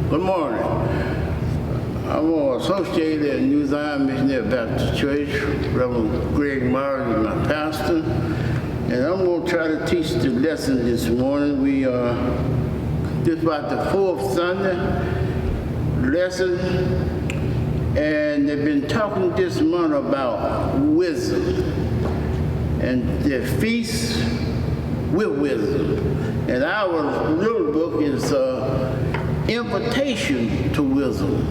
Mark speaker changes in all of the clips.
Speaker 1: Good morning. I'm associated at New Zion Missionary Baptist Church. Reverend Greg Myers is my pastor. And I'm going to try to teach the lesson this morning. We are just about the fourth Sunday lesson. And they've been talking this month about wisdom and the feast with wisdom. And our little book is Invitation to Wisdom.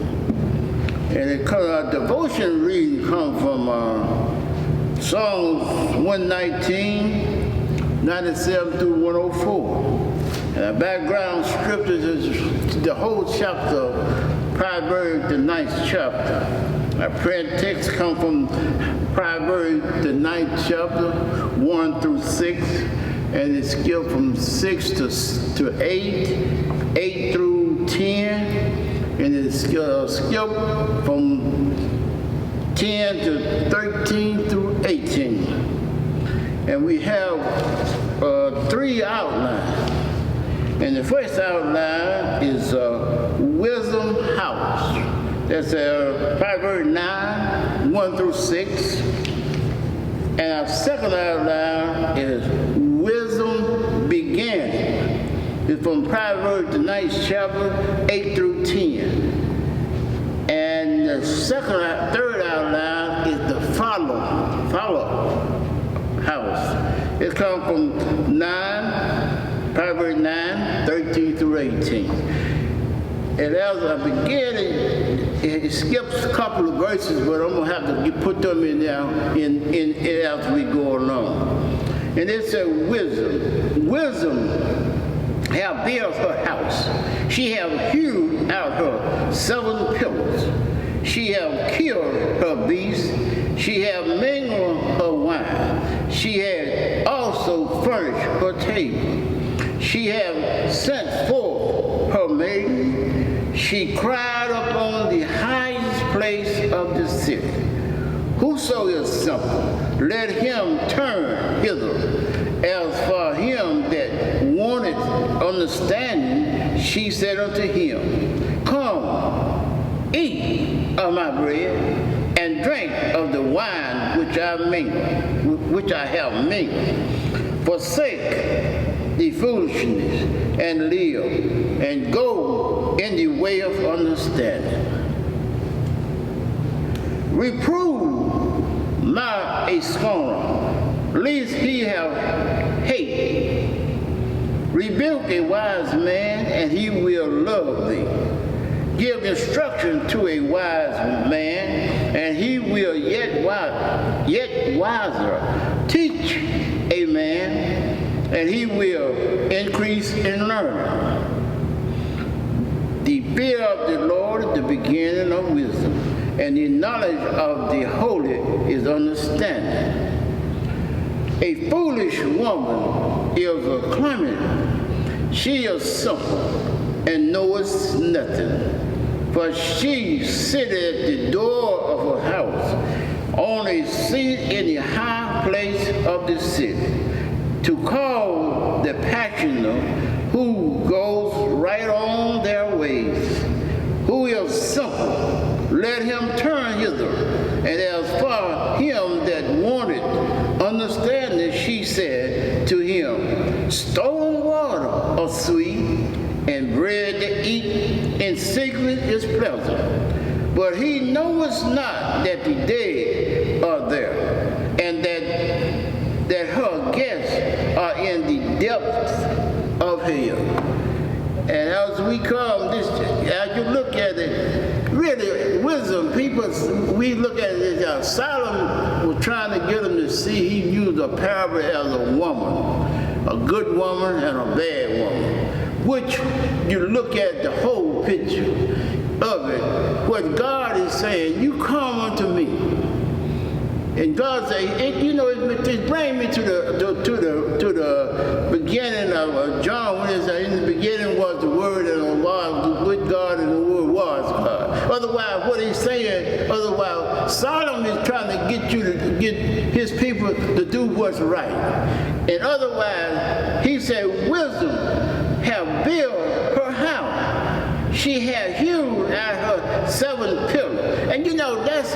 Speaker 1: And our devotion reading comes from Psalms 119, 97 through 104. And our background scriptures is the whole chapter of Proverbs, the 9th chapter. Our prayer text comes from Proverbs, the 9th chapter, 1 through 6. And it's skipped from 6 to 8, 8 through 10, and it's skipped from 10 to 13 through 18. And we have 3 outlines. And the first outline is Wisdom House. That's Proverbs 9, 1 through 6. And our second outline is Wisdom Beginning. It's from Proverbs, the 9th chapter, 8 through 10. And the third outline is the follow house. It comes from Proverbs 9, 13 through 18. And as I begin, it skips a couple of verses, but I'm going to have to put them in there as we go along. And it says wisdom. Wisdom have built her house. She have hewed out her 7 pillars. She have killed her beasts. She have mingled her wine. She had also furnished her table. She have sent forth her maiden. She cried upon the highest place of the city. Whoso is simple, let him turn hither. As for him that wanted understanding, she said unto him, Come, eat of my bread, and drink of the wine which I have mingled. Forsake the foolishness, and live, and go in the way of understanding. Reprove not a scorner, lest he have hate. Rebuke a wise man, and he will love thee. Give instruction to a wise man, and he will yet wiser. Teach a man, and he will increase in learning. The fear of the Lord is the beginning of wisdom, and the knowledge of the holy is understanding. A foolish woman is a calamity. She is simple and knoweth nothing. For she sitteth at the door of her house, on a seat in the high place of the city, to call the passioner who goes right on their ways. Who is simple, let him turn hither. And as for him that wanted understanding, she said to him, Stone water are sweet, and bread to eat in secret is pleasant. But he knoweth not that the dead are there, and that her guests are in the depths of hell. And as we come, as you look at it, really, wisdom, we look at it as Solomon was trying to get them to see. He used a parable as a woman, a good woman and a bad woman, which you look at the whole picture of it. What God is saying, you come unto me. And God said, it brings me to the beginning of John, when it said, in the beginning was the Word, and the Word was with God, and the Word was God. Otherwise, what he's saying, Solomon is trying to get his people to do what's right. And otherwise, he said, wisdom have built her house. she had hewed out her 7 pillars. And you know, that's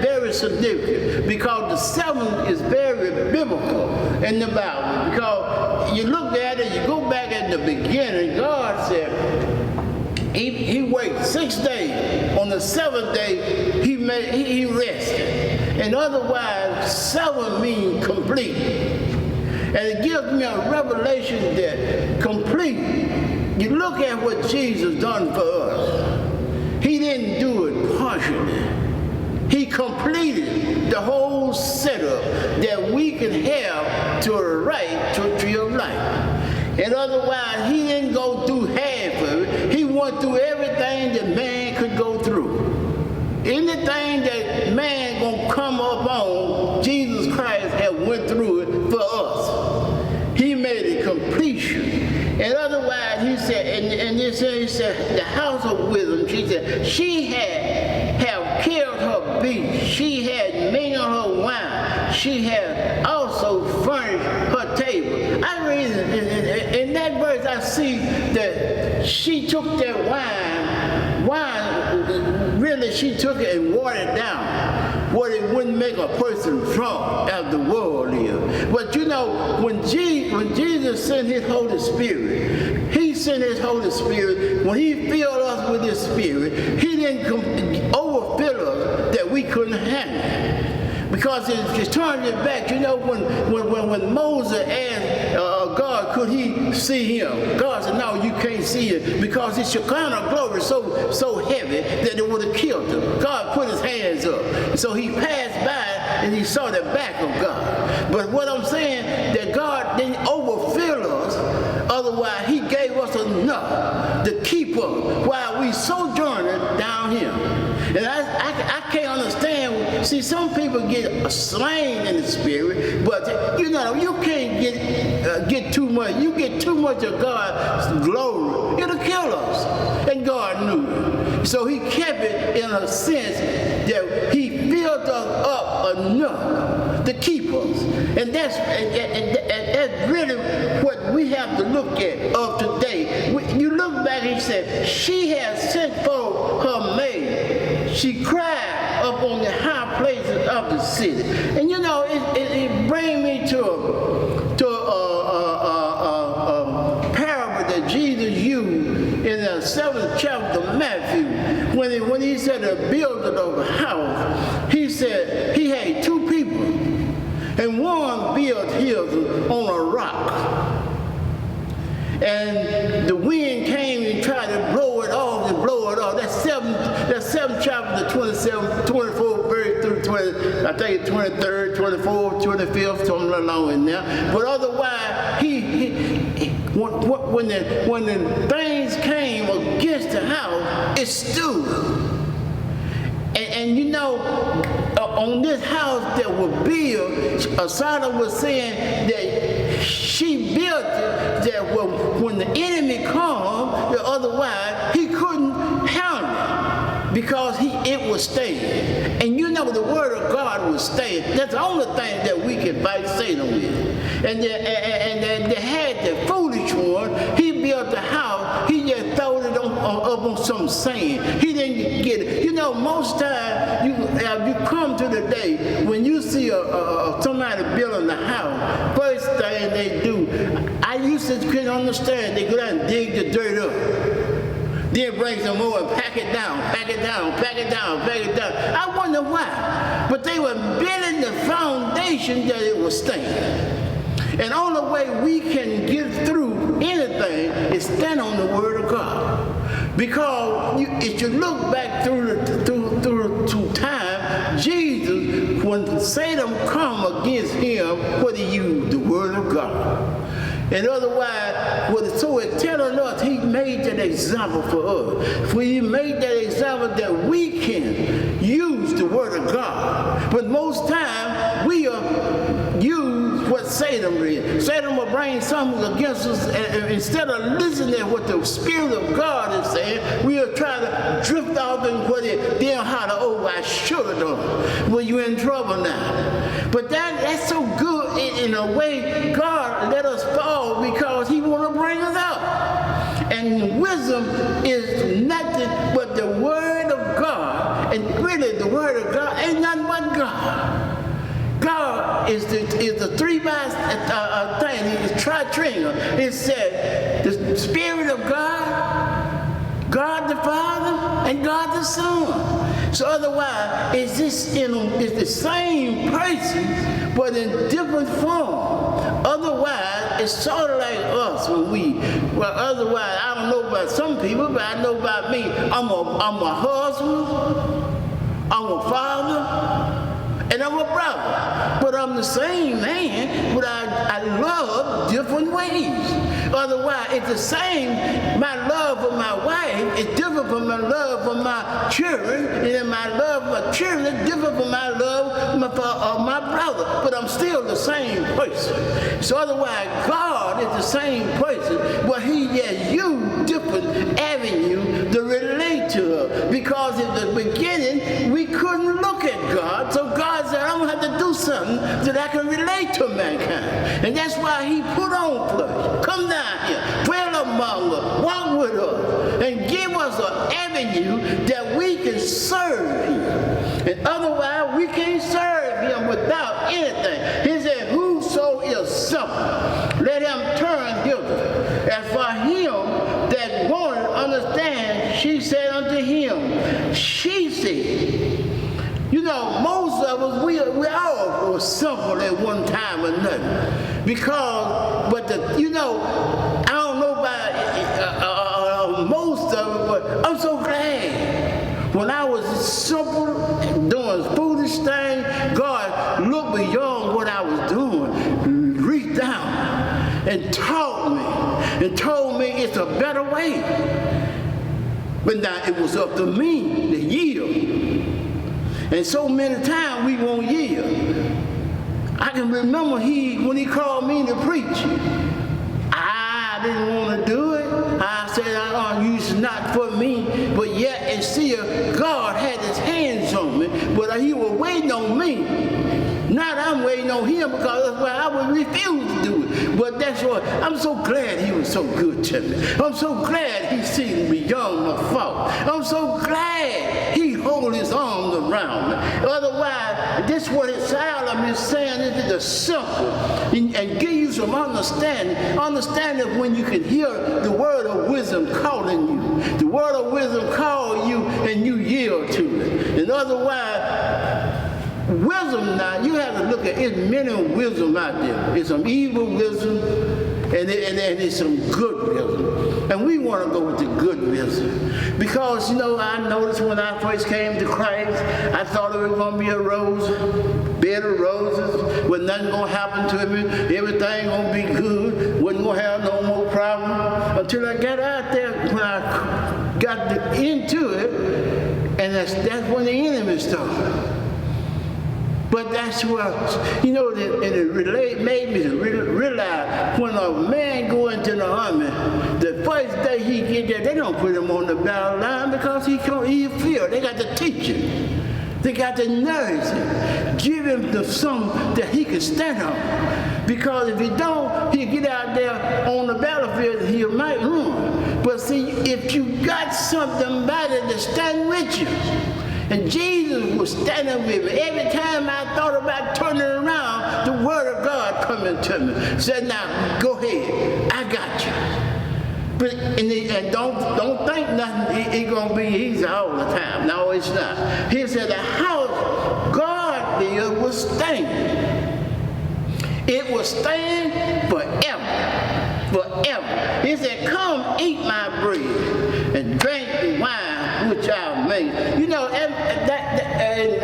Speaker 1: very significant, because the 7 is very biblical in the Bible. Because you look at it, you go back at the beginning, God said, He waited 6 days. On the 7th day, he rested. And otherwise, 7 means complete. And it gives me a revelation that complete. You look at what Jesus done for us. He didn't do it partially. He completed the whole setup that we can have to a right to a tree of life. And otherwise, he didn't go through half of it. He went through everything that man could go through. Anything that man gonna come up on, Jesus Christ had went through it for us. He made it completion. And otherwise, he said, he said, the house of wisdom, she said, she have killed her beast. She had mingled her wine. She had also furnished her table. I read in that verse, I see that she took that wine, really she took it and watered it down, where it wouldn't make a person drunk as the world is. But you know, when Jesus sent his Holy Spirit, he sent his Holy Spirit, when he filled us with his Spirit, he didn't overfill us that we couldn't handle. Because if you turn it back, you know, when Moses asked God, could he see him? God said, no, you can't see it, because his Shekinah glory is so heavy that it would have killed him. God put his hands up. So he passed by and he saw the back of God. But what I'm saying, that God didn't overfill us, otherwise he gave us enough to keep us while we sojourning down here. And I can't understand. See, some people get slain in the spirit, but you know, you can't get too much. You get too much of God's glory, it'll kill us. And God knew it. So he kept it in a sense that he filled us up enough to keep us. And that's really what we have to look at of today. You look back and he said, she has sent for her maid. She cried up on the high places of the city. And you know, it brings me to a parable that Jesus used in the 7th chapter of Matthew. When he said the builder of a house, he said he had 2 people. And one built his on a rock. And the wind came and tried to blow it off and blow it off. That's 7th chapter, the 27th, 24th verse through 20, I think 23rd, 24th, 25th, something along in there. But otherwise, when the things came against the house, it stood. And you know, on this house that was built, Sodom was saying that she built it, that when the enemy comes, otherwise he couldn't handle it, because it was staying. And you know, the word of God was staying. That's the only thing that we can fight Satan with. And they had the foolish one. He built the house. He just threw it up on some sand. He didn't get it. You know, most times you come to the day when you see somebody building a house, first thing they do, I used to couldn't understand. They go down and dig the dirt up. Then bring some more and pack it down, pack it down, pack it down, pack it down. I wonder why. But they were building the foundation that it was staying. And only way we can get through anything is stand on the word of God. Because if you look back through time, Jesus, when Satan come against him, what he used? The word of God. And otherwise, so it's telling us he made that example for us. For he made that example that we can use the word of God. But most times, we use what Satan did. Satan will bring something against us, and instead of listening to what the Spirit of God is saying, we'll try to drift off and put it down how to, I should have done. Well, you're in trouble now. But that's so good in a way. God let us fall because he want to bring us out. And wisdom wisdom is nothing but the word of God. And really, the word of God ain't nothing but God. God is the three by thing. It's tritriangle. It said the Spirit of God, God the Father, and God the Son. So otherwise, it's the same person, but in different form. Otherwise, it's sort of like us otherwise, I don't know about some people, but I know about me. I'm a husband, I'm a father, and I'm a brother. But I'm the same man, but I love different ways. Otherwise, it's the same. My love for my wife is different from my love for my children, and my love for my children is different from my love for my brother. But I'm still the same person. So otherwise, God is the same person, but He has used different avenues to relate to her. Because in the beginning, we couldn't look at God, so God said, I'm going to have to do something that I can relate to mankind. And that's why He put on flesh. Come down here, dwell among us, walk with us, and give us an avenue that we can serve Him. And otherwise, we can't serve Him without anything. He said, whoso is simple, let him turn hither. As for him that wanted to understand, she said unto him, she said, you know, most of us, we all were simple at one time or another. Because, I don't know about most of it, but I'm so glad. When I was simple, doing foolish things, God looked beyond what I was doing, reached down and taught me, and told me it's a better way. But now it was up to me to yield. And so many times we won't yield. I can remember when he called me to preach, I didn't want to do it. I said, it's not for me. But yet and still, God had His hands on me, but He was waiting on me. Not I'm waiting on Him, because that's why I would refuse to do it. But that's why I'm so glad He was so good to me. I'm so glad He seen beyond my fault. I'm so glad He hold His arms around me. Otherwise, this is what Solomon is saying, it is the simple, and give you some understanding. Understanding when you can hear the word of wisdom calling you. The word of wisdom call you, and you yield to it. And otherwise, wisdom now, you have to look at it. Many wisdom out there. There's some evil wisdom, and there's some good wisdom. And we want to go with the good wisdom. Because, I noticed when I first came to Christ, I thought it was going to be a bed of roses, with nothing going to happen to me, everything going to be good, wasn't going to have no more problem. Until I got out there, when I got into it, and that's when the enemy started. But that's what, it made me realize when a man go into the army, the first day he get there, they don't put him on the battle line because he feel. They got to teach him. They got to nourish him. Give him something that he can stand on. Because if he don't, he'll get out there on the battlefield and he might run. But see, if you got somebody to stand with you, and Jesus was standing with me. Every time I thought about turning around, the word of God coming to me. Said, now, go ahead. I got you. But, and don't think nothing it's going to be easy all the time. No, it's not. He said, the house God built will stand. It will stand forever. Forever. He said, come eat my bread and drink the wine which I made. And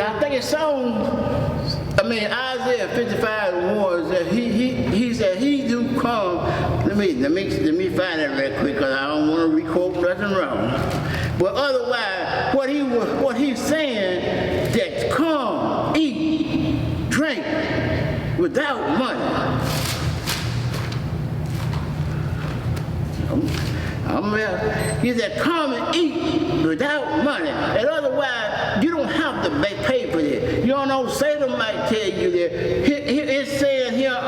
Speaker 1: I think it's Isaiah 55:1 that he said he do come. Let me find it real quick, because I don't want to requote nothing wrong. But otherwise, what he's saying, that come, eat, drink without money. He said, come and eat without money. And otherwise, you don't have to pay for it. You don't know, Satan might tell you that. It's saying here,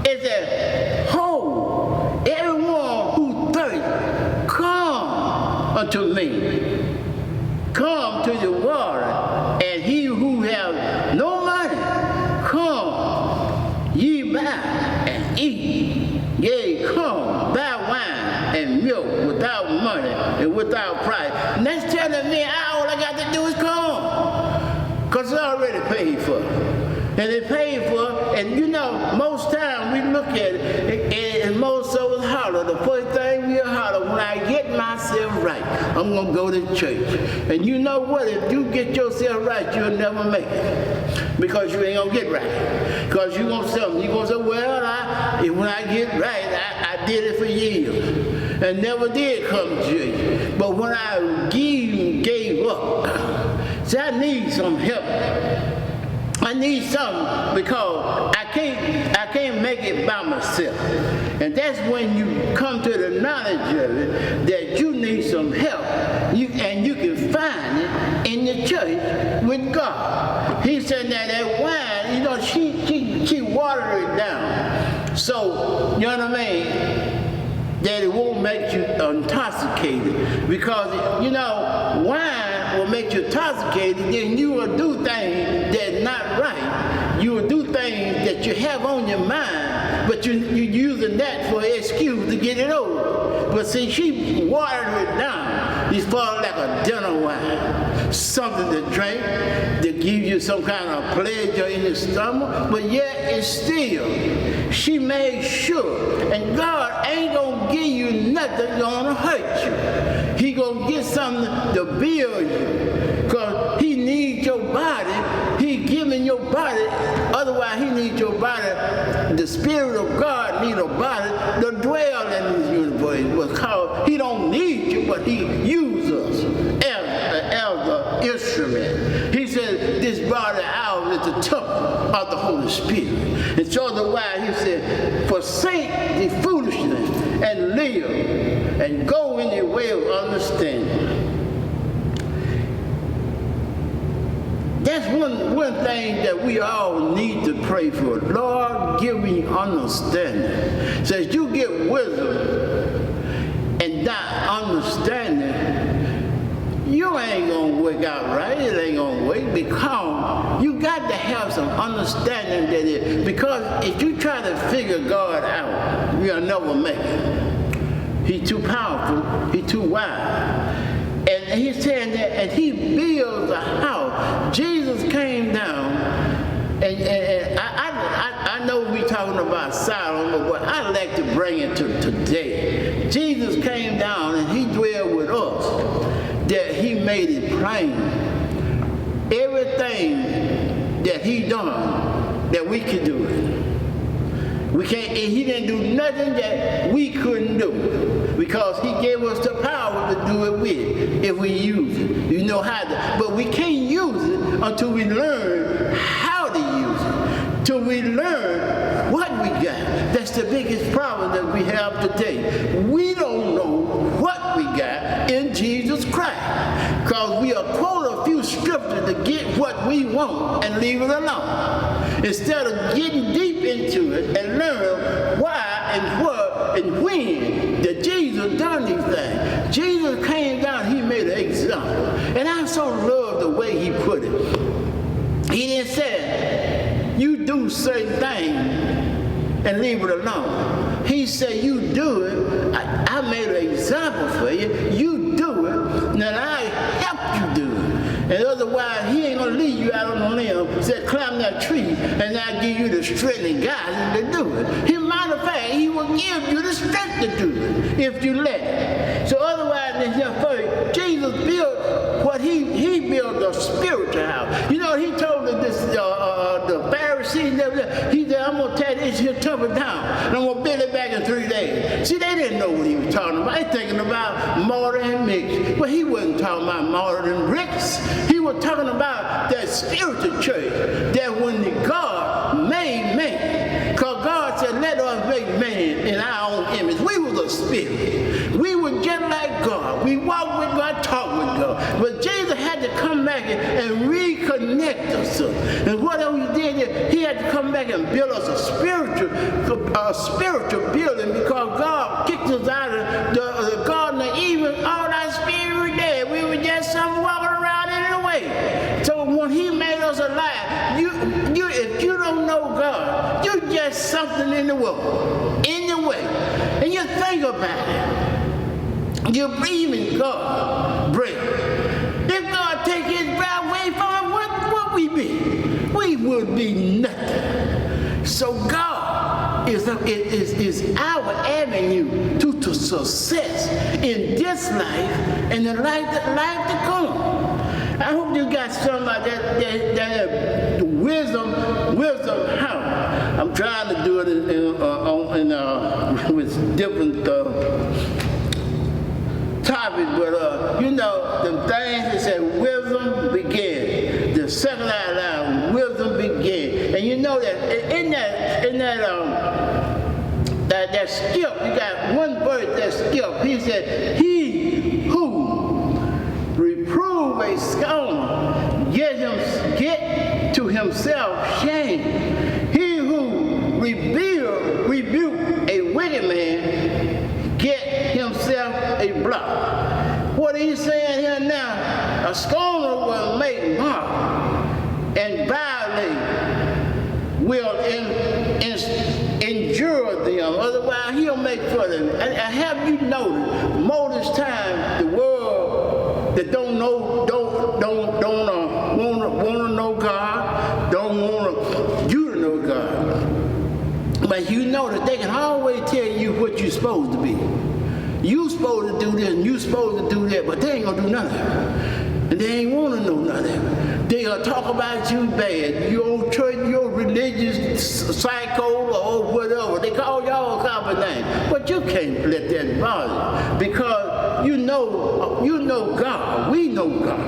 Speaker 1: it says, ho, everyone who thirsts, come unto me. Come to the water, and he who has no money, come ye buy and eat. Yea, come, buy wine and milk without money and without price. And that's telling me all I got to do is come. Because it's already paid for. And it's paid for, and you know, most times we look at it, and most of us holler. The first thing we holler, when I get myself right, I'm going to go to church. And you know what? If you get yourself right, you'll never make it. Because you ain't going to get right. Because you're going to say, well, when I get right, I did it for years. And never did come to church. But when I gave up, see, I need some help. I need something because I can't make it by myself. And that's when you come to the knowledge of it, that you need some help. And you can find it in the church with God. He said that wine, you know, she watered it down. So, you know what I mean? That it won't make you intoxicated. Because, you know, wine will make you intoxicated, then you will do things that's not right. You will do things that you have on your mind, but you're using that for an excuse to get it over. But see, she watered it down. It's for like a dinner wine. Something to drink, to give you some kind of pleasure in the stomach, but yet it's still, she made sure. And God ain't gonna give you nothing gonna hurt you. He gonna get something to build you. Because he needs your body. He giving your body. Otherwise, he needs your body. The Spirit of God needs a body to dwell in this universe. Because he don't need you, but he uses us as an instrument. He said, this body ours is the temple of the Holy Spirit. And so the why he said, forsake the foolishness and live and go in the way of understanding. That's one thing that we all need to pray for. Lord, give me understanding. Says you get wisdom and not understanding, you ain't gonna work out right. It ain't gonna work because you got to have some understanding that it. Because if you try to figure God out, you'll never make it. He's too powerful. He's too wise. And he's saying that, and he builds a house. Jesus came down, and I know we're talking about Solomon, but I like to bring it to today. Jesus came down, and he dwelled with us, that he made it plain. Everything that he done, that we could do it. We can't, and he didn't do nothing that we couldn't do. Because he gave us the power to do it with, if we use it. You know how to, but we can't use it until we learn how to use it. Till we learn what we got. That's the biggest problem that we have today. We don't know what we got in Jesus Christ. Because we are quote a few scriptures to get what we want and leave it alone. Instead of getting deep into it and learn why and what and when that Jesus done these things. Jesus came down, he made an example. And I so love the way he put it. He didn't say, you do certain things and leave it alone. He said, you do it. I made an example for you. You do it, and I help you do it. And otherwise, he ain't going to leave you out on the limb, said, climb that tree, and I'll give you the strength and guidance to do it. He, matter of fact, he will give you the strength to do it if you let it. So otherwise, first, Jesus built what he built a spiritual house. You know, he told the Pharisees, he said, I'm going to tear this here temple down, and I'm going to build it back in 3 days. See, they didn't know what he was talking about. They thinking about mortar and mix. But he wasn't talking about mortar and bricks. He was talking about that spiritual church, that when God made man, because God said, let us make man in our own image. We were the spirit. We were just like God. We walked with God, talked with God. But Jesus had to come back and reconnect us. And what he did, he had to come back and build us a spiritual building, because God kicked us out of the Garden of Eden. All our spirit there's something in the world, in the way, and you think about it. You believe in God, bread. If God take his breath away from us, what we be? We would be nothing. So God is our avenue to success in this life and the life to come. I hope you got some of that wisdom how. I'm trying to do it with different topics, but you know, the things that say wisdom begin. The second line, wisdom begin. And you know that in that skip, you got one verse that skip. He said, he who reprove a scholar, get to himself shame. He who rebuke a wicked man, get himself a block. What he's saying here now, a scholar will make mark and violate, will endure them, otherwise he'll make for them. And have you noticed, most time the world that don't want to know God, don't want you to know God. But you know that they can always tell you what you're supposed to be. You supposed to do this and you supposed to do that, but they ain't gonna do nothing. And they ain't want to know nothing. They gonna talk about you bad, your church, your religious cycle or whatever. They call y'all a common name, but you can't let that bother you because you know God. We know God,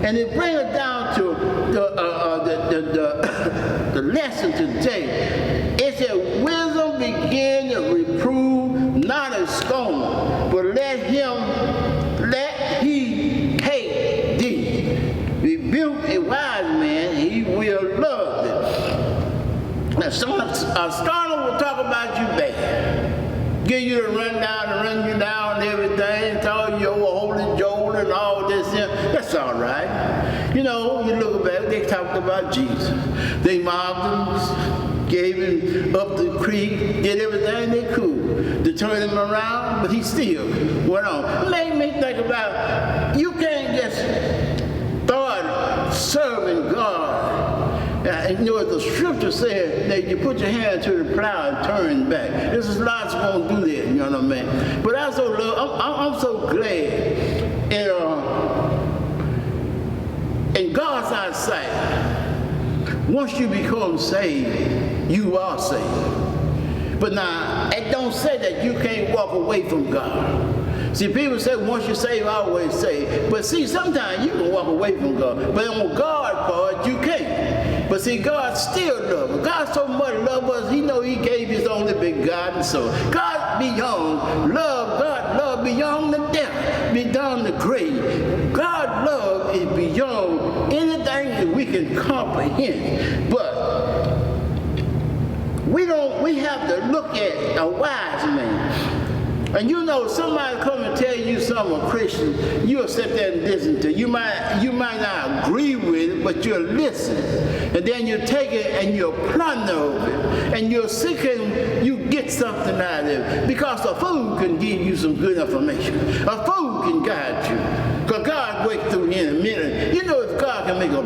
Speaker 1: and it brings us down to the lesson today. It said, wisdom begin to reprove, not a scorn, but let he hate thee. Rebuke a wise man, he will love them. Now, a scholar will talk about you bad, give you the rundown and run you down and everything, tell you you're holy Joel and all this. That's all right. You know, you look back, they talked about Jesus. They mocked him, gave him up the creek, did everything they could to turn him around, but he still went on. It made me think about, you can't just start serving God. You know what the scripture said, that you put your hand to the plow and turn back. There's lots won't do that, you know what I mean? But I'm so glad in God's eyesight, once you become saved, you are saved. But now, it don't say that you can't walk away from God. See, people say once you're saved, always saved. But see, sometimes you can walk away from God. But on God's part, you can't. But see, God still loves us. God so much loves us, he know he gave his only begotten son. God beyond love, God love beyond the death, beyond the grave. God love is beyond anything that we can comprehend. But we have to look at a wise man. And you know, somebody come and tell you something, a Christian, you'll sit there and listen to it. You might not agree with it, but you'll listen. And then you take it and you'll plunder over it. And you'll seek and you get something out of it. Because a fool can give you some good information. A fool can guide you. Because God wakes through in a minute. You know, if God can make a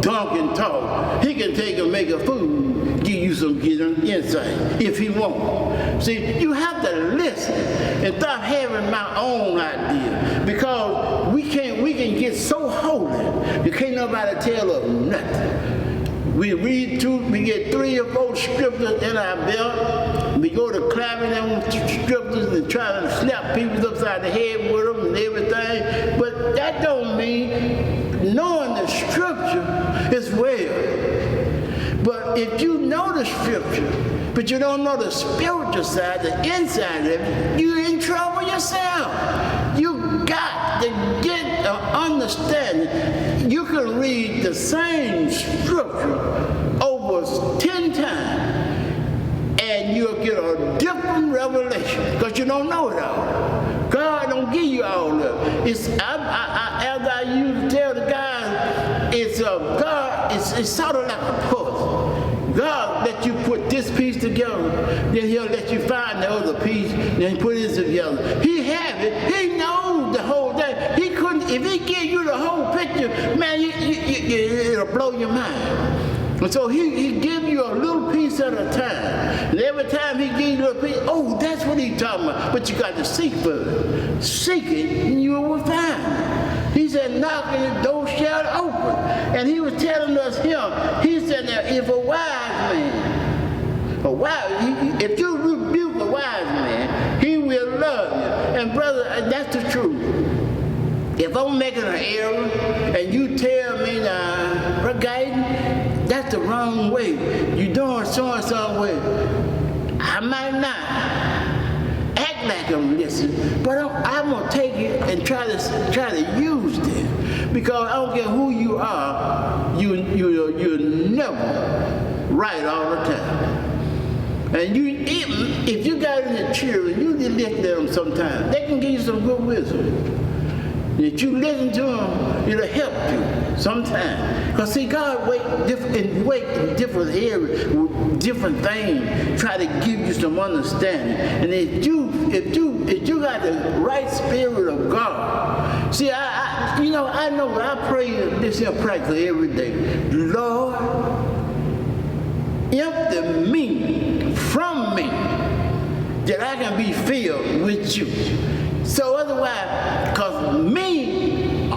Speaker 1: donkey talk, he can take and make a fool give you some insight if he wants. See, you have to listen and stop having my own idea, because we can get so holy, you can't nobody tell us nothing. We read through, we get 3 or 4 scriptures in our belt, we go to clapping them scriptures and try to slap people upside the head with them and everything, but that don't mean knowing the scripture is well. But if you know the scripture, but you don't know the spiritual side, the inside of it, you're in trouble yourself. You got to get an understanding. You can read the same scripture over 10 times, and you'll get a different revelation, because you don't know it all. God don't give you all of it. As I used to tell the guys, God, it's sort of like a puzzle. God let you put this piece together, then he'll let you find the other piece, then put it together. He have it. He knows the whole thing. He couldn't, if he give you the whole picture, man, it'll blow your mind. And so he give you a little piece at a time. And every time he gives you a piece, oh, that's what he's talking about. But you got to seek for it. Seek it, and you will find it. He said, knock and the door shall open. And he was telling us here, he said that if a wise man, if you rebuke a wise man, he will love you. And brother, that's the truth. If I'm making an error and you tell me now, Brother Guyton, that's the wrong way. You're doing so and so way. I might not act like I'm listening, but I'm gonna take it and try to use it, because I don't care who you are, you're never right all the time. And if you got any children, you just listen to them sometimes. They can give you some good wisdom. If you listen to them, it'll help you sometimes. Because see, God wait in different areas, with different things, try to give you some understanding. And if you got the right spirit of God, see, I know I pray this here practically every day. Lord, empty me from me, that I can be filled with you. So otherwise, because me,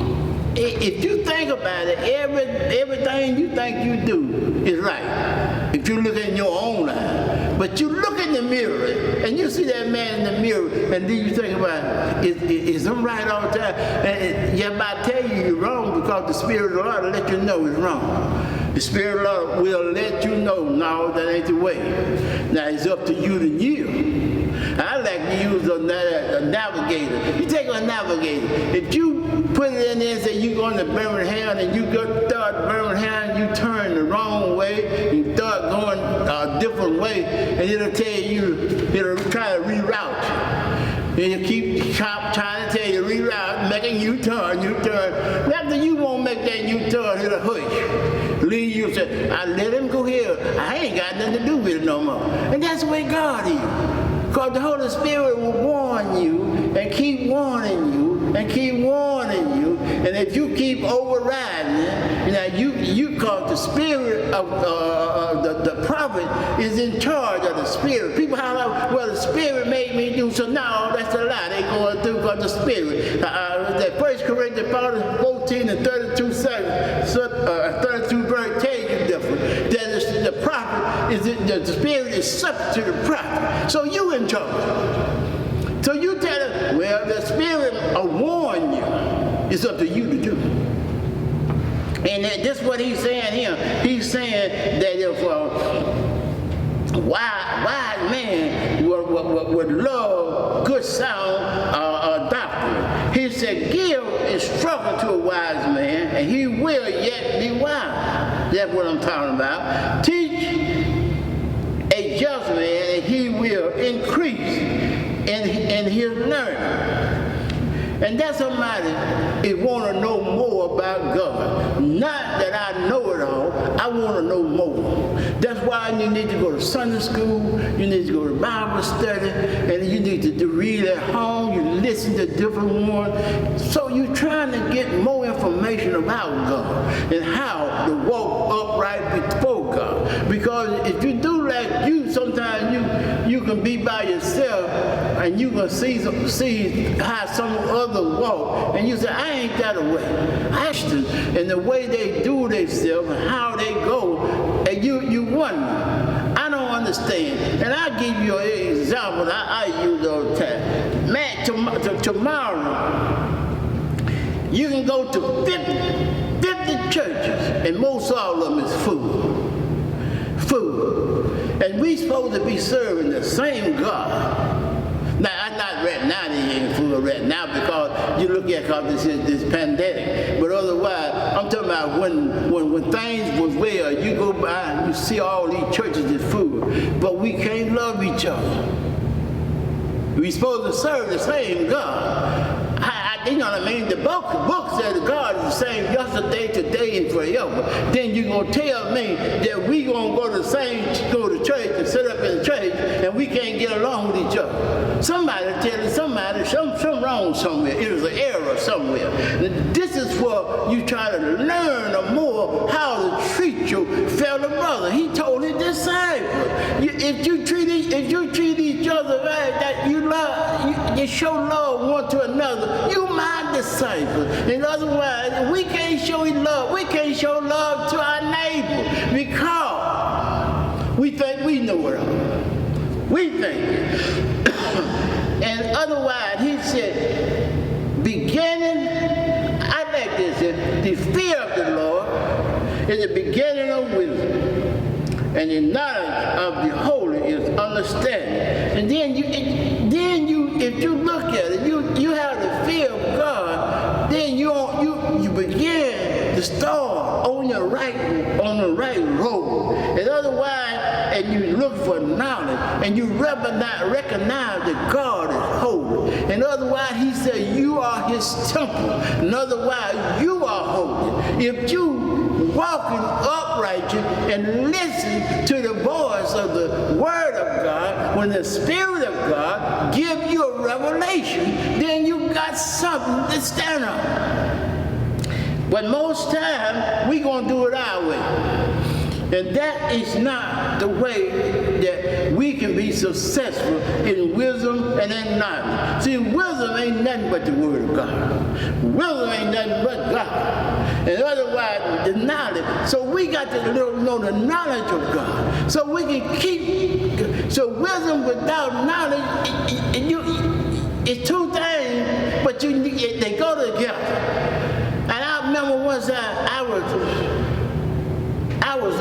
Speaker 1: if you think about it, everything you think you do is right. If you look in your own eye. But you look in the mirror and you see that man in the mirror, and then you think about, is I'm right all the time? And yeah, I tell you you're wrong, because the Spirit of the Lord will let you know it's wrong. The Spirit of the Lord will let you know, no, that ain't the way. Now it's up to you to yield. I like to use a navigator. You take a navigator. If you put it in there and say you're going to Birmingham, and you go start Birmingham, you turn the wrong way, you start going a different way, and it'll tell you, it'll try to reroute you. And you keep trying to tell you, reroute, making U-turn. After you won't make that U-turn, it'll hush. Leave you and say, I let him go here. I ain't got nothing to do with it no more. And that's the way God is. Because the Holy Spirit will warn you and keep warning you and keep warning you. And if you keep overriding it, you cause the spirit of the prophet is in charge of the spirit. People holler, well, the spirit made me do so. No, that's a lie. They going through because the spirit. That 1 Corinthians 14 and 32 verse tell you different. That the prophet the spirit is subject to the prophet. So you in trouble. So you tell them, well, the spirit will warn you. It's up to you to do. And this is what he's saying here. He's saying that if a wise man would love good sound doctrine, he said, give instruction to a wise man, and he will yet be wise. That's what I'm talking about. Teach a just man, and he will increase in his learning. And that's somebody that want to know more about God. Not that I know it all, I want to know more. That's why you need to go to Sunday school, you need to go to Bible study, and you need to read at home, you listen to different ones. So you're trying to get more information about God and how to walk upright before God. Because if you do like you, sometimes you can be by yourself and you can see how some other walk, and you say, I ain't that way. And the way they do themselves and how they go, and you wonder, I don't understand. And I'll give you an example I use all the time. Man, tomorrow, you can go to 50 churches, and most all of them is food. And we supposed to be serving the same God. Now, I'm not right now, they ain't food right now, because you look at this pandemic. But otherwise, I'm talking about when things was well, you go by and you see all these churches is food. But we can't love each other. We supposed to serve the same God. I you know what I mean? The book says God is the same yesterday, today, and forever. Then you're going to tell me that we going to go to church and sit up in the church and we can't get along with each other. Somebody telling somebody something wrong somewhere. It was an error somewhere. This is where you try to learn more how to treat your fellow brother. He told his disciples, if you treat each other right, that you show love one to another, you my disciples. And otherwise, we can't show love. We can't show love to our neighbor because we think we know it all. We think it. And otherwise, he said, I like this, the fear of the Lord is the beginning of wisdom, and the knowledge of the holy is understanding. And then if you look at it, you have the fear of God, then you begin to start on the right road. And otherwise, and you look for knowledge, and you recognize that God is holy. And otherwise, he said, you are his temple. And otherwise, you are holy. If you walking upright and listen to the voice of the word of God, when the Spirit of God give you a revelation, then you got something to stand on. But most times, we're going to do it our way. And that is not the way that we can be successful in wisdom and in knowledge. See, wisdom ain't nothing but the word of God. Wisdom ain't nothing but God. And otherwise, the knowledge. So we got to know the knowledge of God. So we can so wisdom without knowledge, it's two things, but they go together. And I remember one time I was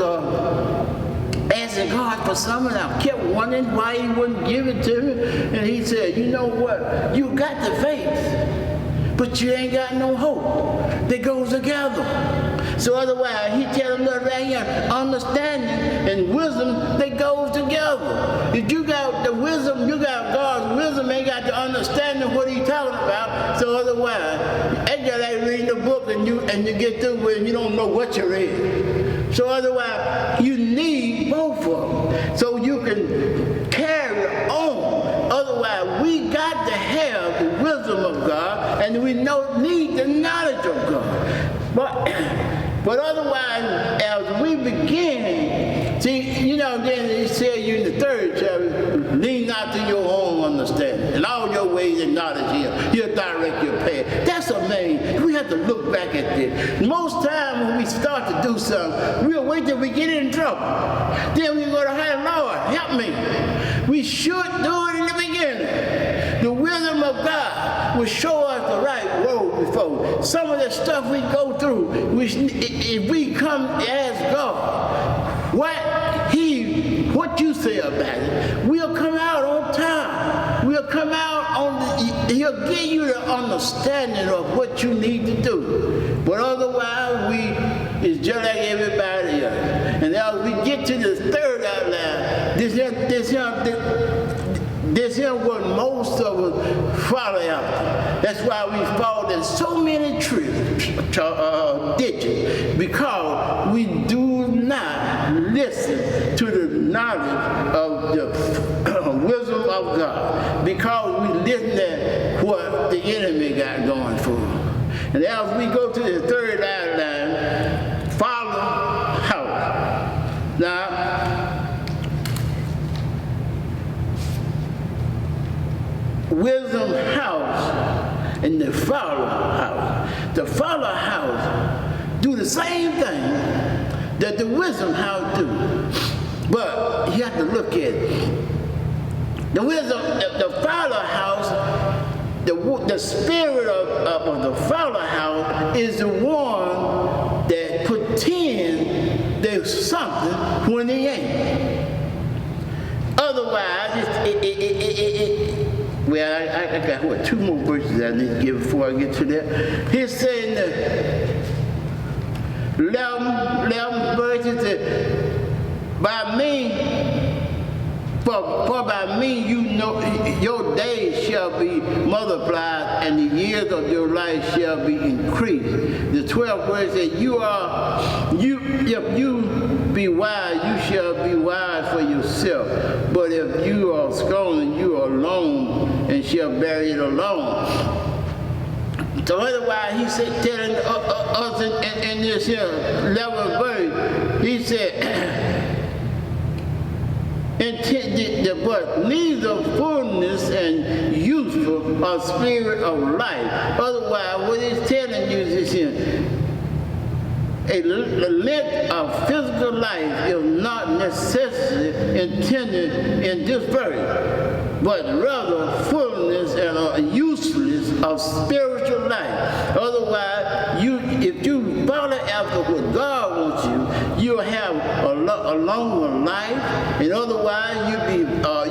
Speaker 1: asking God for something, and I kept wondering why he wouldn't give it to me. And he said, you know what? You got the faith, but you ain't got no hope. They go together. So otherwise, he telling us right here, understanding and wisdom, they go together. If you got the wisdom, you got God's wisdom, ain't got the understanding what he's talking about. So otherwise, it's just like reading the book and you get through with it and you don't know what you read. So otherwise, you need both of them so you can carry on. Otherwise, we got to have the wisdom of God, and we need the knowledge of God. But otherwise, as we begin, see, then he said you in the third chapter, lean not to your own understanding. In all your ways acknowledge him. He'll direct your path. That's amazing. We have to look back at this. Most times when we start to do something, we'll wait till we get in trouble. Then we go to, hey, Lord, help me. We should do it in the beginning. The wisdom of God will show us the right road before. Some of the stuff we go through, if we come ask God, what you say about it, we'll come out on time. We'll come out he'll give you the understanding of what you need to do. But otherwise, it's just like everybody else. And as we get to the third outline, this is what most of us follow after. That's why we fall in so many ditches, because we do not listen to the knowledge of the wisdom of God, because we listen to what the enemy got going for. And as we go to the third outline, follow house. Now, wisdom house and the follow house. The follow house do the same thing that the wisdom house do. But you have to look at it. The follow house, the spirit of the follow house is the one that pretends there's something when they ain't. Otherwise, well, I got, two more verses I need to give before I get to that. He's saying that 11 verses that by me, For by me you know your days shall be multiplied, and the years of your life shall be increased. The 12th verse says, if you be wise, you shall be wise for yourself. But if you are strong, you are alone, and shall bury it alone. So otherwise, he said, telling us in this here 11th verse, he said, but neither fullness and useful or spirit of life. Otherwise, what he's telling you is this: a length of physical life is not necessarily intended in this verse, but rather fullness and useless of spiritual life. Otherwise, if you follow after what God wants you, you'll have a longer life, and otherwise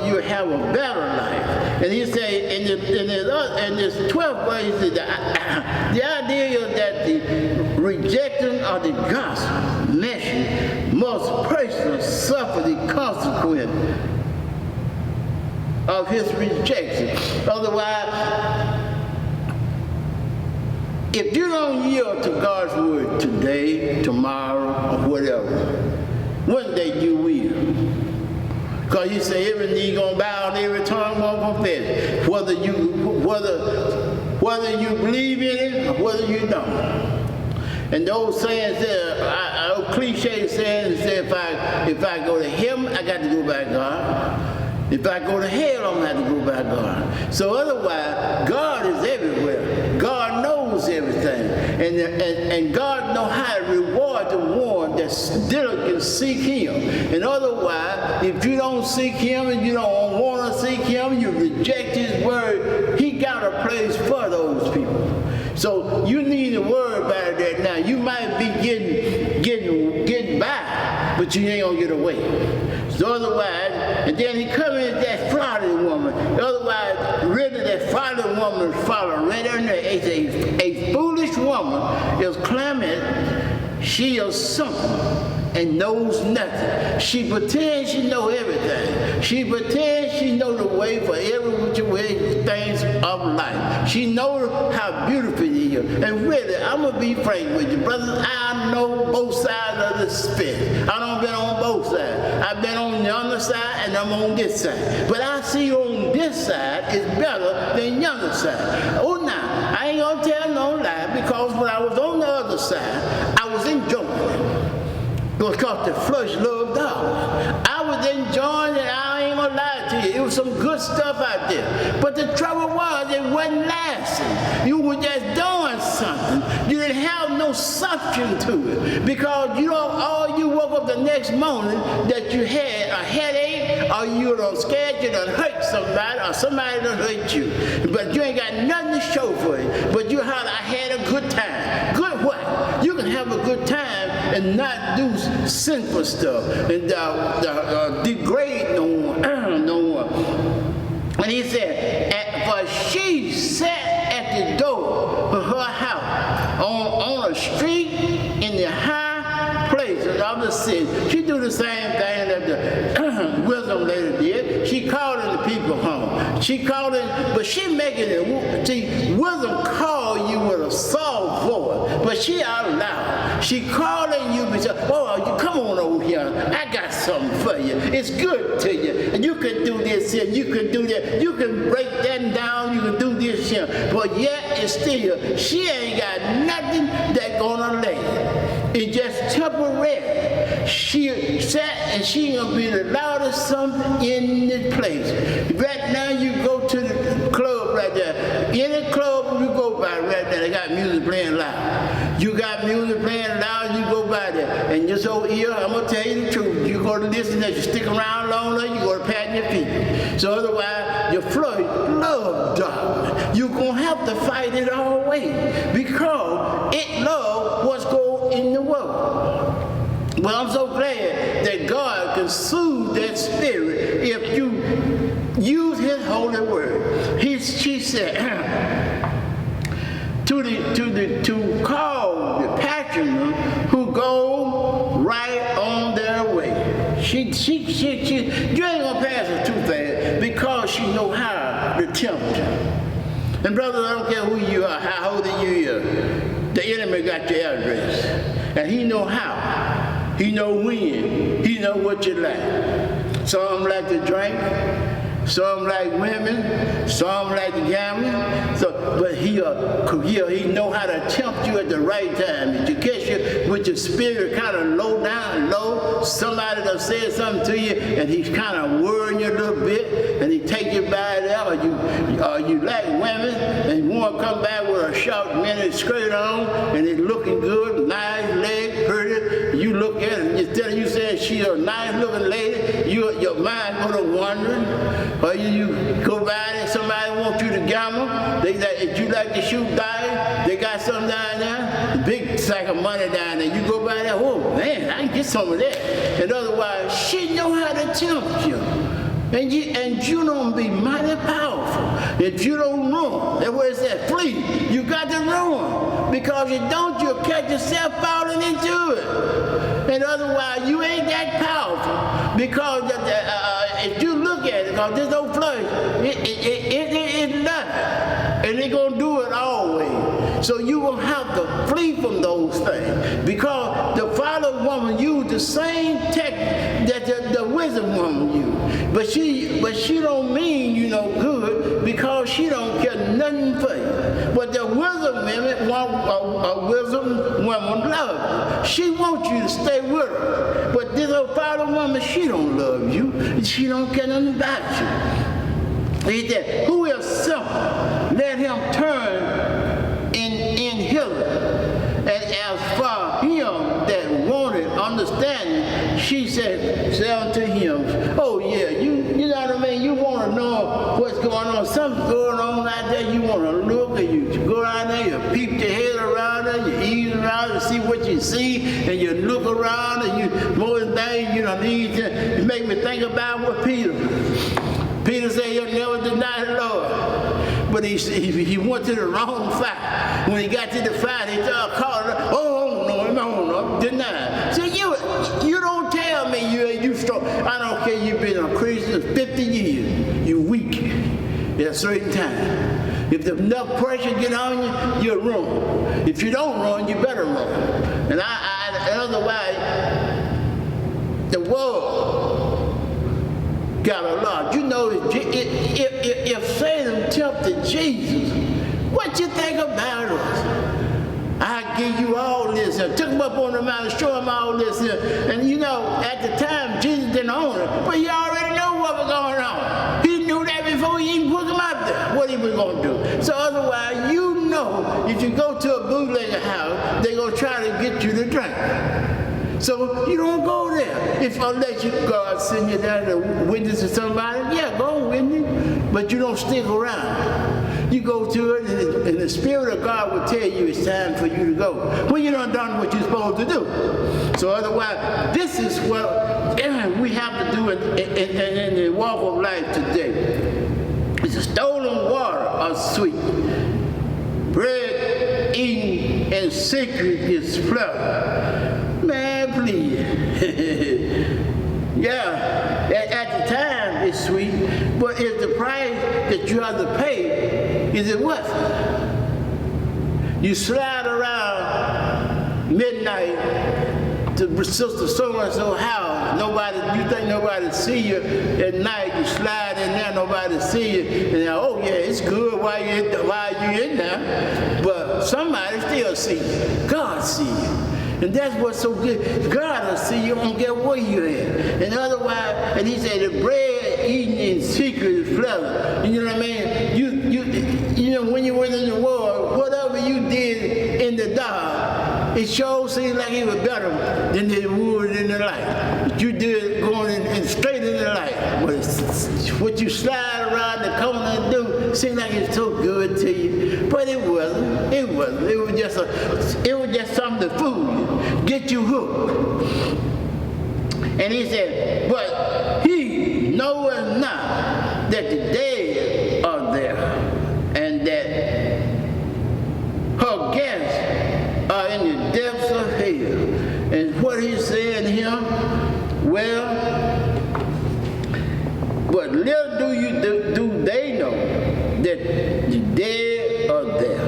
Speaker 1: you'll have a better life. And he say in this 12th verse, he said, the idea is that the rejection of the gospel message must personally suffer the consequence of his rejection. Otherwise, if you don't yield to God's word today, tomorrow, or whatever, one day you will. Because he said every knee gonna bow and every tongue gonna confess, whether you believe in it or whether you don't. And the old saying said, old cliche saying said, if I go to heaven, I got to go by God. If I go to hell, I'm gonna have to go by God. So otherwise, God is everywhere. God knows everything, and God knows how to reward the one that diligently seek Him. And otherwise, if you don't seek Him and you don't want to seek Him, you reject His word. He got a place for those people. So you need to worry about that now. You might be getting by, but you ain't gonna get away. So otherwise, and then he come in that Florida woman. Otherwise, really that Florida woman is following right under there. A foolish woman is claiming she is something and knows nothing. She pretends she know everything. She pretends she know the way for every which way things of life. She knows how beautiful it is. And really, I'm gonna be frank with you, brothers. I know both sides of the fence. I done been on both sides. I've been on the other side and I'm on this side. But I see on this side is better than the other side. Oh, now I ain't gonna tell no lie, because when I was on the other side, I was enjoying it. Because the flesh loved God. I was enjoying it. I ain't gonna lie to you. It was some good stuff out there. But the trouble was, it wasn't lasting. You were just doing something. You didn't have no substance to it. Because you woke up the next morning that you had a headache, or you were scared you done hurt somebody, or somebody done hurt you. But you ain't got nothing to show for it. But you holler, I had a good time. Good what? You can have a good time and not do sinful stuff and degrade no one. And he said, for she sat at the door of her house on a street in the high places of the city. She do the same thing that the wisdom lady did. She calling the people home. She calling, but she making it. See, wisdom call you with a soft voice, but she out loud. She calling you because, oh, you come on over here. I got something for you. It's good to you. And you can do this here. You can do that. You can break that down. You can do this here. But yet it's still, she ain't got nothing that gonna last. It's just temporary. She sat and she gonna be the loudest something in this place. Right now you go to the club right there. Any club you go by right there, they got music playing loud. You got music playing loud, you go by there. And this over here, I'm gonna tell you the truth. You go to listen to, you stick around long enough, you go to pat your feet. So otherwise, your flesh love darkness. You're gonna have to fight it all way, because it love what's going in the world. But I'm so glad that God can soothe that spirit if you use His holy word. She said to call the passionate who go right on their way. You ain't gonna pass a because she know how to tempt him. And brothers, I don't care who you are, how old you are, the enemy got your address. And he know how. He know when. He know what you like. Some like to drink. Some like women, some like gambling. But he know how to tempt you at the right time. If you catch you with your spirit kind of low, somebody done said something to you, and he's kind of worrying you a little bit, and he take you by there, or you like women, and you want to come back with a short mini skirt on, and it's looking good, nice leg, pretty. You look at it, instead of you saying she's a nice looking lady, your mind go to wondering. Or you go by there, somebody wants you to gamble. If you like to shoot dice, they got something down there, a big sack of money down there. You go by there, oh man, I can get some of that. And otherwise, she know how to tempt you. And you don't be mighty powerful. If you don't run, that's what it says, flee. You got to run. Because you don't, you'll catch yourself falling into it. And otherwise, you ain't that powerful. Because if you look at it, because this old flesh, it's nothing. And it's going to do it always. So you will have to flee from those things. Because the fallen woman used the same technique that the wisdom woman used. But she don't mean you no good because she don't care nothing for you. But the wisdom woman want a wisdom woman love you. She wants you to stay with her. But this old fallen woman, she don't love you. She don't care nothing about you. He said, who is simple? Let him turn in hither. And as for him that wanted understanding, she said unto him, oh yeah, you know what I mean? You want to know what's going on. Something's going on out there. You want to look, and you go out there, you peep your head around there, you ease around and see what you see, and you look around, and you more than things you don't need to. You make me think about what Peter said, he'll never deny the Lord. But he went to the wrong fight. When he got to the fight, he started calling, no, deny. So you don't tell me you strong. I don't care you've been a Christian 50 years. You weak at a certain time. If there's enough pressure get on you, you'll run. If you don't run, you better run. And otherwise, the world got a lot. You know, if Satan tempted Jesus, what you think about us? I give you all this. I took him up on the mountain, show him all this. And you know, at the time, Jesus didn't own it, but he already knew what was going on. He knew that before he even put him out there, what he was going to do. So otherwise, you know, if you go to a bootlegger house, they're going to try to get you to drink. So you don't go there. Unless God send you down to witness to somebody, yeah, go witness, but you don't stick around. You go to it, and the Spirit of God will tell you it's time for you to go. When you done what you're supposed to do. So otherwise, this is what we have to do in the walk of life today. It's a stolen water or sweet. Bread eaten in secret is flesh. Man, please. Yeah, at the time it's sweet, but if the price that you have to pay, is it worth it? You slide around midnight to Sister So-and-so house. You think nobody see you at night. You slide in there, nobody see you. And oh yeah, it's good while you in there. But somebody still see you. God see you. And that's what's so good. God will see you, don't care where you're at. And otherwise, and he said, the bread eaten in secret is pleasant. You know what I mean? You know, when you went in the world, whatever you did in the dark, it sure seemed like it was better than it would in the light. But you did going in straight in the light. But what you slide around the corner and do seemed like it's so good to you. But it wasn't. It wasn't. It was just something to fool you, get you hooked. And he said, but he knoweth not that the dead are there, and that her guests are in the depths of hell. And what he said to him, well, but little do that the dead are there.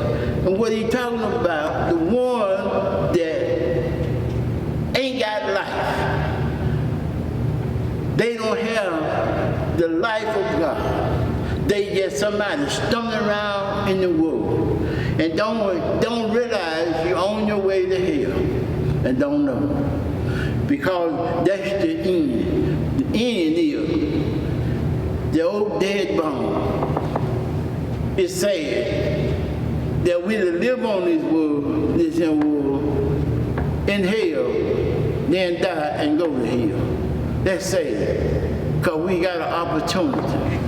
Speaker 1: And what he's talking about, the one that ain't got life. They don't have the life of God. They just somebody stumbling around in the world and don't realize you're on your way to hell and don't know. Because that's the end. The end is the old dead bone. It's sad that we live on this world, in hell, then die and go to hell. That's sad, because we got an opportunity.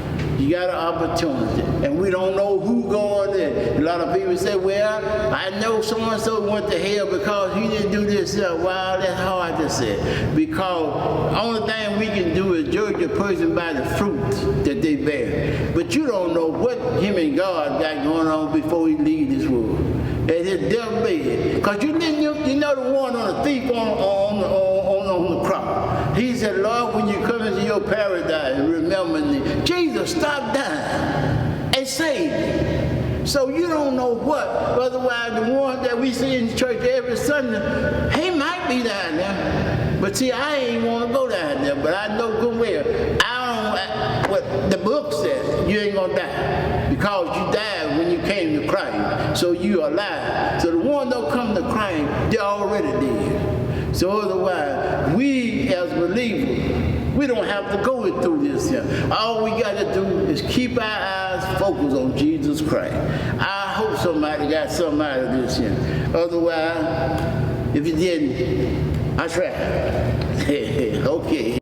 Speaker 1: You got an opportunity, and we don't know who going there. A lot of people say, well, I know so-and-so went to hell because he didn't do this. Wow, that's hard to say. Because the only thing we can do is judge a person by the fruits that they bear. But you don't know what him and God got going on before he leaves this world. At his deathbed. Because you know the one on the thief on the cross. He said, Lord, when you come into your paradise, remember me. Jesus, stop dying and save me. So you don't know what. Otherwise, the one that we see in church every Sunday, he might be down there. But see, I ain't want to go down there. But I know good well. What the book says, you ain't going to die. Because you died when you came to Christ. So you are alive. So the one don't come to Christ, they're already dead. So otherwise, we as believers, we don't have to go through this here. All we got to do is keep our eyes focused on Jesus Christ. I hope somebody got something out of this here. Otherwise, if you didn't, I tried. Okay.